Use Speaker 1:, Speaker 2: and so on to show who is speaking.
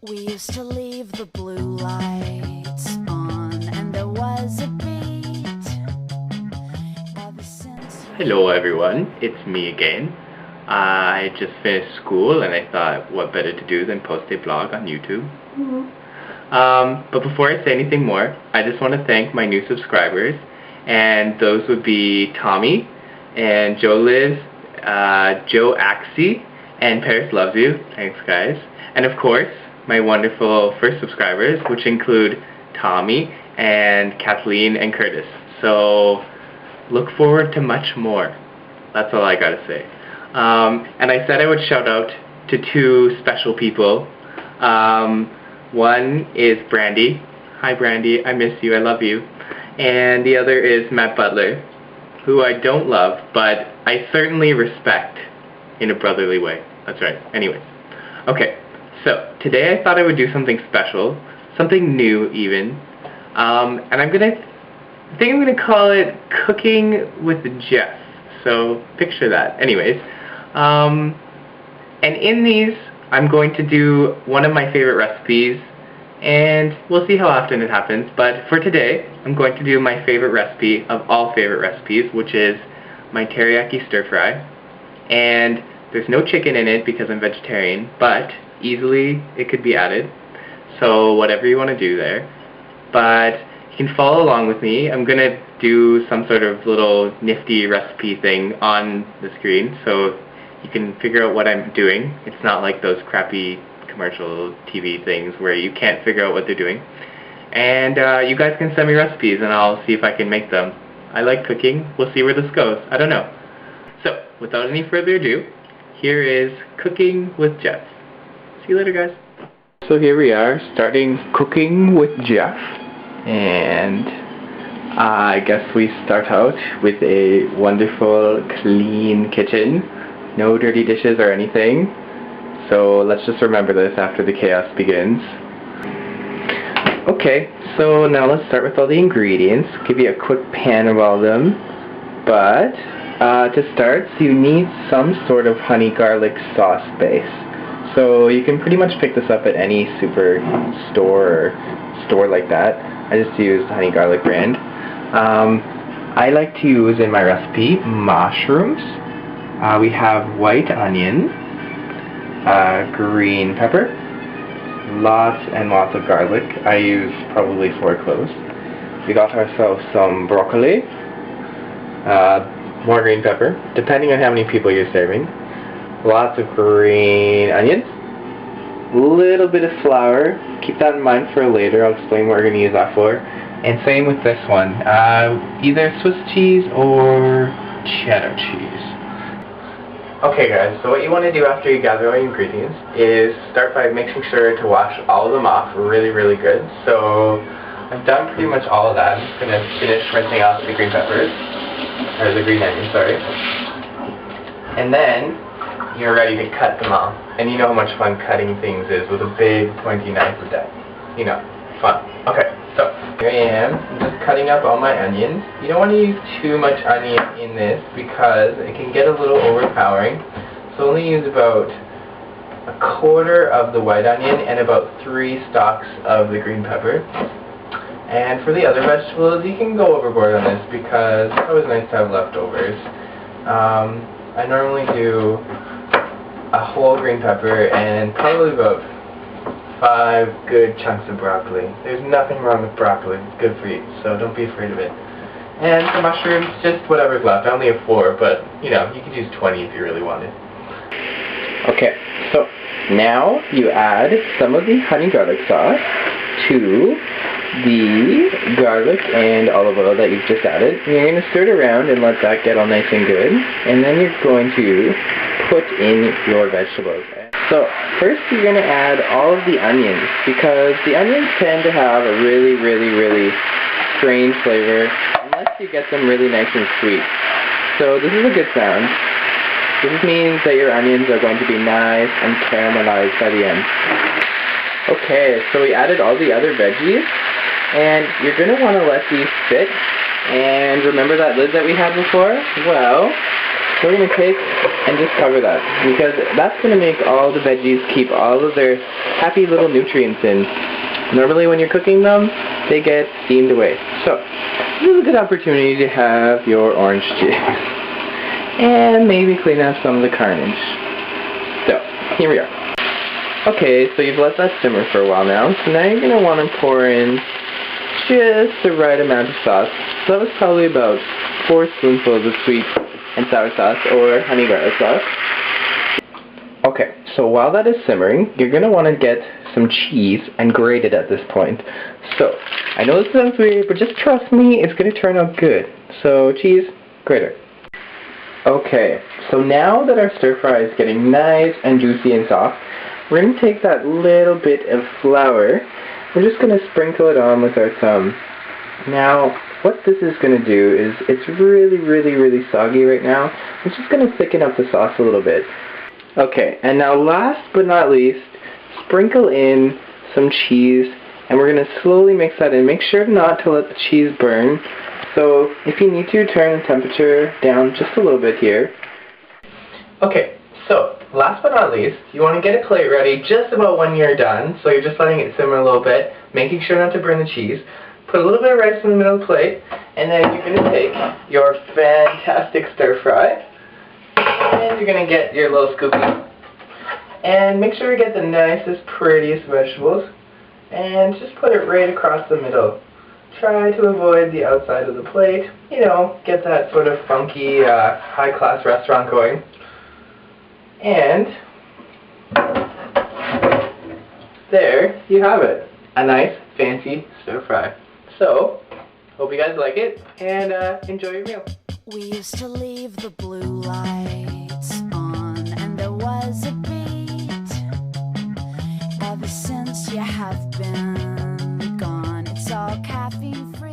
Speaker 1: We used to leave the blue lights on, and there was a beat. Ever since.
Speaker 2: Hello everyone, it's me again. I just finished school and I thought what better to do than post a vlog on YouTube. But before I say anything more, I just want to thank my new subscribers, and those would be Tommy and Joe Liz, Joe Axie, and Paris Loves You. Thanks guys. And of course, my wonderful first subscribers, which include Tommy and Kathleen and Curtis. So look forward to much more. That's all I gotta say. And I said I would shout out to two special people. One is Brandy. Hi Brandy, I miss you, I love you. And the other is Matt Butler, who I don't love, but I certainly respect in a brotherly way. That's right. Anyways. Okay, so today I thought I would do something special, something new even. And I think I'm gonna call it Cooking with Jeff. So picture that. Anyways, and in these I'm going to do one of my favorite recipes, and we'll see how often it happens. But for today, I'm going to do my favorite recipe of all favorite recipes, which is my teriyaki stir fry. And there's no chicken in it because I'm vegetarian, but easily it could be added. So whatever you want to do there. But you can follow along with me. I'm going to do some sort of little nifty recipe thing on the screen so you can figure out what I'm doing. It's not like those crappy commercial TV things where you can't figure out what they're doing. And you guys can send me recipes and I'll see if I can make them. I like cooking. We'll see where this goes. I don't know. So, without any further ado, here is Cooking with Jeff. See you later, guys. So here we are, starting Cooking with Jeff. And I guess we start out with a wonderful, clean kitchen. No dirty dishes or anything. So let's just remember this after the chaos begins. Okay, so now let's start with all the ingredients. Give you a quick pan of all of them. But to start, you need some sort of honey garlic sauce base. So you can pretty much pick this up at any super store or store like that. I just use the honey garlic brand. I like to use in my recipe mushrooms. We have white onion, green pepper, lots and lots of garlic. I use probably 4 cloves. We got ourselves some broccoli, more green pepper, depending on how many people you're serving. Lots of green onions, little bit of flour. Keep that in mind for later. I'll explain what we're going to use that for. And same with this one, either Swiss cheese or cheddar cheese. Okay guys, so what you want to do after you gather all your ingredients is start by making sure to wash all of them off really, really good. So I've done pretty much all of that. I'm just going to finish rinsing off the green peppers, or the green onions, sorry. And then you're ready to cut them off. And you know how much fun cutting things is with a big pointy knife with that. You know, fun. Okay, so here I am. I'm just cutting up all my onions. You don't want to use too much onion in this because it can get a little overpowering. So only use about 1/4 of the white onion and about 3 stalks of the green pepper. And for the other vegetables, you can go overboard on this because it's always nice to have leftovers. I normally do a whole green pepper and probably about 5 good chunks of broccoli. There's nothing wrong with broccoli. It's good for you, so don't be afraid of it. And for mushrooms, just whatever's left. I only have 4, but you know, you could use 20 if you really wanted. Okay, so now you add some of the honey garlic sauce to the garlic and olive oil that you've just added. And you're going to stir it around and let that get all nice and good. And then you're going to put in your vegetables. So first you're going to add all of the onions, because the onions tend to have a really, really, really strange flavor unless you get them really nice and sweet. So this is a good sound. This means that your onions are going to be nice and caramelized by the end. Okay, so we added all the other veggies, and you're going to want to let these sit. And remember that lid that we had before? Well, So we're going to take and just cover that, because that's going to make all the veggies keep all of their happy little nutrients in. Normally when you're cooking them, they get steamed away. So this is a good opportunity to have your orange juice and maybe clean up some of the carnage. So here we are. Okay, so you've let that simmer for a while now. So now you're going to want to pour in just the right amount of sauce. So that was probably about 4 spoonfuls of sweet and sour sauce or honey garlic sauce. Okay, so while that is simmering, you're going to want to get some cheese and grate it at this point. So, I know this sounds weird, but just trust me, it's going to turn out good. So, cheese, grater. Okay, so now that our stir fry is getting nice and juicy and soft, we're going to take that little bit of flour. We're just going to sprinkle it on with our thumb. Now, what this is going to do is, it's really soggy right now. It's just going to thicken up the sauce a little bit. Okay, and now last but not least, sprinkle in some cheese, and we're going to slowly mix that in. Make sure not to let the cheese burn. So if you need to, turn the temperature down just a little bit here. Okay, so last but not least, you want to get a plate ready just about when you're done. So you're just letting it simmer a little bit, making sure not to burn the cheese. Put a little bit of rice in the middle of the plate, and then you're going to take your fantastic stir fry, and you're going to get your little scoopy. And make sure you get the nicest, prettiest vegetables, and just put it right across the middle. Try to avoid the outside of the plate. You know, get that sort of funky, high-class restaurant going. And there you have it. A nice, fancy stir fry. So, hope you guys like it, and enjoy your meal.
Speaker 1: We used to leave the blue lights on, and there was a beat. Ever since you have been gone, it's all caffeine free.